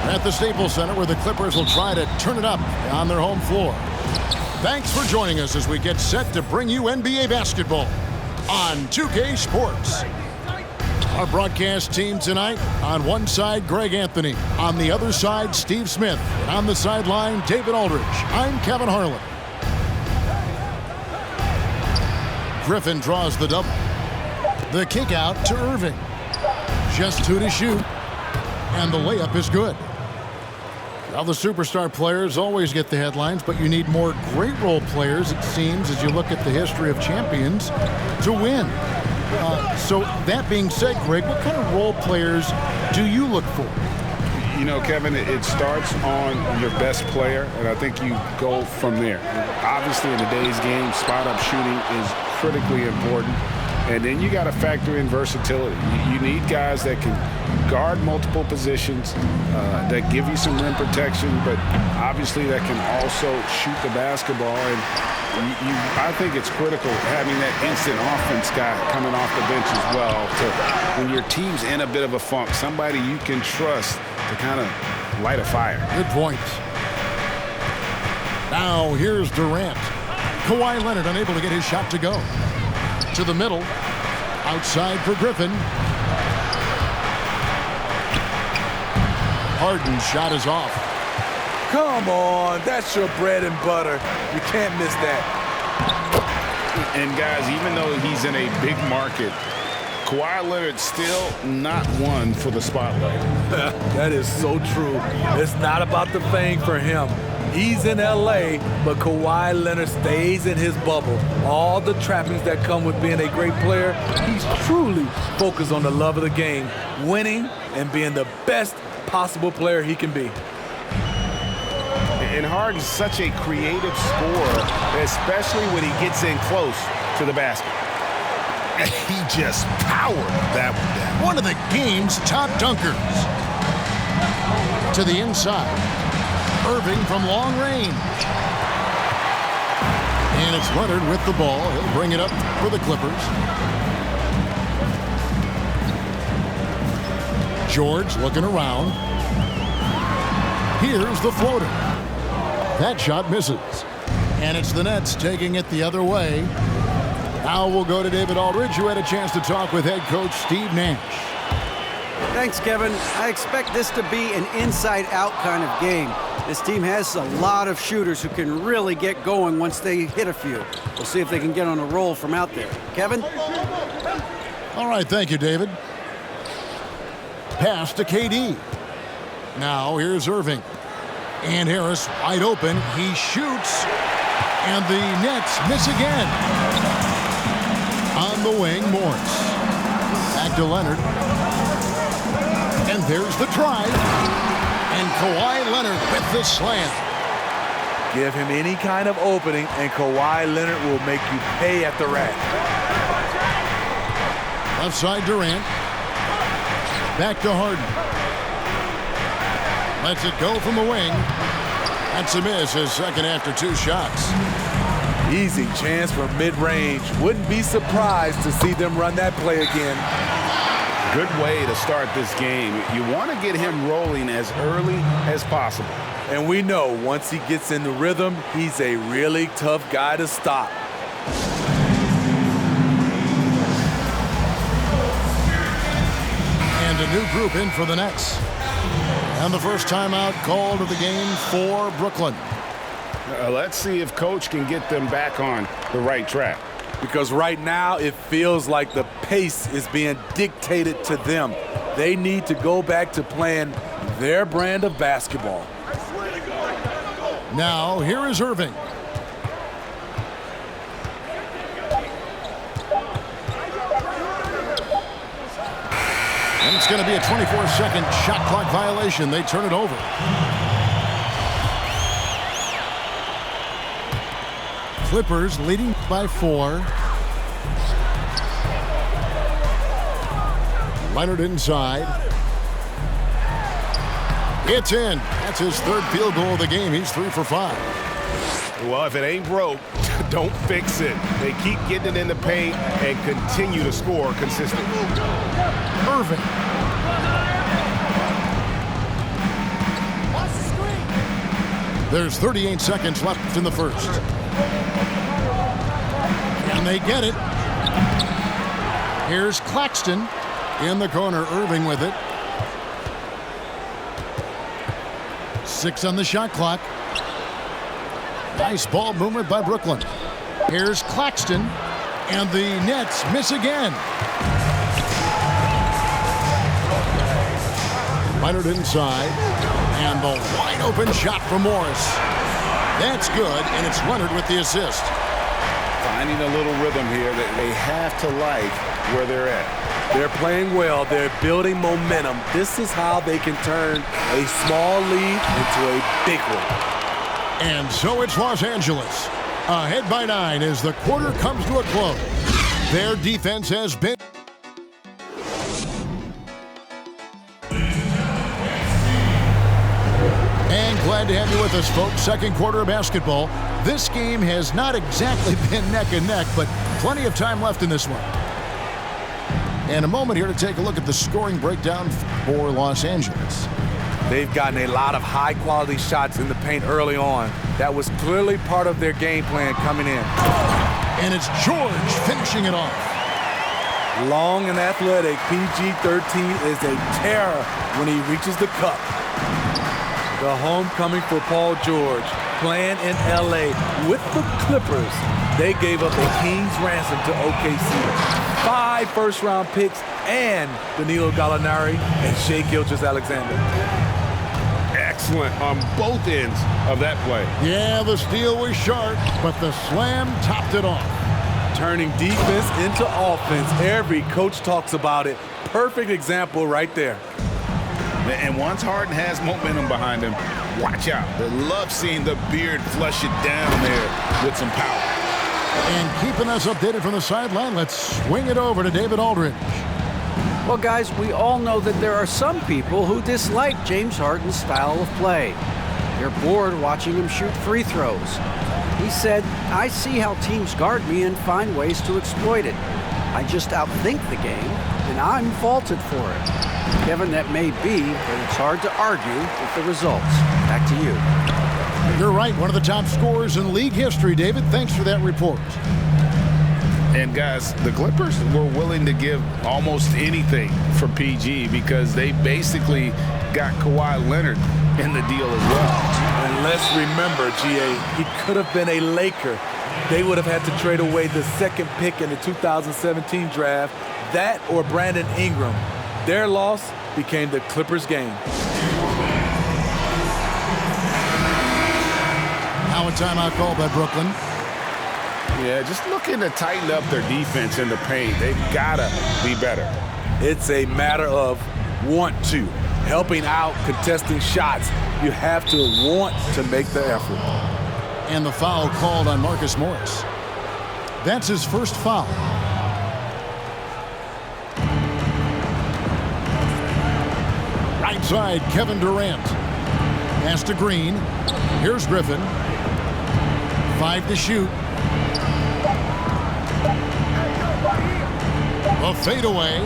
at the Staples Center, where the Clippers will try to turn it up on their home floor. Thanks for joining us as we get set to bring you NBA basketball on 2K Sports. Our broadcast team tonight, on one side, Greg Anthony. On the other side, Steve Smith. And on the sideline, David Aldridge. I'm Kevin Harlan. Griffin draws the double. The kick out to Irving. Just 2 to shoot. And the layup is good. Well, the superstar players always get the headlines, but you need more great role players, it seems, as you look at the history of champions, to win. So that being said, Greg, what kind of role players do you look for? You know, Kevin, it starts on your best player, and I think you go from there. Obviously, in today's game, spot-up shooting is critically important. And then you got to factor in versatility. You need guys that can guard multiple positions, that give you some rim protection, but obviously that can also shoot the basketball. And I think it's critical having that instant offense guy coming off the bench as well. To, when your team's in a bit of a funk, somebody you can trust to kind of light a fire. Good point. Now here's Durant. Kawhi Leonard unable to get his shot to go. To the middle, outside for Griffin. Harden's shot is off. Come on, that's your bread and butter. You can't miss that. And guys, even though he's in a big market, Kawhi Leonard's still not one for the spotlight. That is so true. It's not about the fame for him. He's in L.A., but Kawhi Leonard stays in his bubble. All the trappings that come with being a great player, he's truly focused on the love of the game, winning and being the best possible player he can be. And Harden's such a creative scorer, especially when he gets in close to the basket. He just powered that one down. One of the game's top dunkers. To the inside. Irving from long range. And it's Leonard with the ball. He'll bring it up for the Clippers. George looking around. Here's the floater. That shot misses. And it's the Nets taking it the other way. Now we'll go to David Aldridge, who had a chance to talk with head coach Steve Nash. Thanks, Kevin. I expect this to be an inside-out kind of game. This team has a lot of shooters who can really get going once they hit a few. We'll see if they can get on a roll from out there. Kevin? All right, thank you, David. Pass to KD. Now here's Irving. And Harris wide open. He shoots. And the Nets miss again. On the wing, Morris. Back to Leonard. And there's the drive. And Kawhi Leonard with the slam. Give him any kind of opening, and Kawhi Leonard will make you pay at the rack. Left side, Durant. Back to Harden. Lets it go from the wing. That's a miss, his second after 2 shots. Easy chance for mid-range. Wouldn't be surprised to see them run that play again. Good way to start this game. You want to get him rolling as early as possible. And we know once he gets in the rhythm, he's a really tough guy to stop. And a new group in for the Nets. And the first timeout called of the game for Brooklyn. Let's see if Coach can get them back on the right track. Because right now it feels like the pace is being dictated to them. They need to go back to playing their brand of basketball. Now here is Irving. And it's going to be a 24-second shot clock violation. They turn it over. Clippers leading by 4. Leonard inside. It's in. That's his 3rd field goal of the game. He's 3 for 5. Well, if it ain't broke, don't fix it. They keep getting it in the paint and continue to score consistently. Irving. There's 38 seconds left in the first. And they get it. Here's Claxton in the corner. Irving with it. 6 on the shot clock. Nice ball movement by Brooklyn. Here's Claxton, and the Nets miss again. Leonard inside, and the wide open shot from Morris. That's good, and it's Leonard with the assist. Finding a little rhythm here that they have to like where they're at. They're playing well. They're building momentum. This is how they can turn a small lead into a big one. And so it's Los Angeles, ahead by 9 as the quarter comes to a close. Their defense has been... And glad to have you with us, folks. Second quarter of basketball. This game has not exactly been neck and neck, but plenty of time left in this one. And a moment here to take a look at the scoring breakdown for Los Angeles. They've gotten a lot of high-quality shots in the paint early on. That was clearly part of their game plan coming in. And it's George finishing it off. Long and athletic, PG-13 is a terror when he reaches the cup. The homecoming for Paul George, playing in L.A. with the Clippers. They gave up a king's ransom to OKC. 5 first-round picks and Danilo Gallinari and Shai Gilgeous-Alexander. Excellent on both ends of that play. Yeah, the steal was sharp, but the slam topped it off. Turning defense into offense. Every coach talks about it. Perfect example right there. And once Harden has momentum behind him, watch out. They love seeing the beard flush it down there with some power. And keeping us updated from the sideline, let's swing it over to David Aldridge. Well, guys, we all know that there are some people who dislike James Harden's style of play. They're bored watching him shoot free throws. He said, "I see how teams guard me and find ways to exploit it. I just outthink the game, and I'm faulted for it." Kevin, that may be, but it's hard to argue with the results. Back to you. You're right, one of the top scorers in league history, David. Thanks for that report. And guys, the Clippers were willing to give almost anything for PG because they basically got Kawhi Leonard in the deal as well. And let's remember, GA, he could have been a Laker. They would have had to trade away the second pick in the 2017 draft, that or Brandon Ingram. Their loss became the Clippers' game. Now a timeout call by Brooklyn. Yeah, just looking to tighten up their defense in the paint. They've got to be better. It's a matter of want to. Helping out, contesting shots. You have to want to make the effort. And the foul called on Marcus Morris. That's his first foul. Right side, Kevin Durant. Pass to Green. Here's Griffin. 5 to shoot. A fadeaway.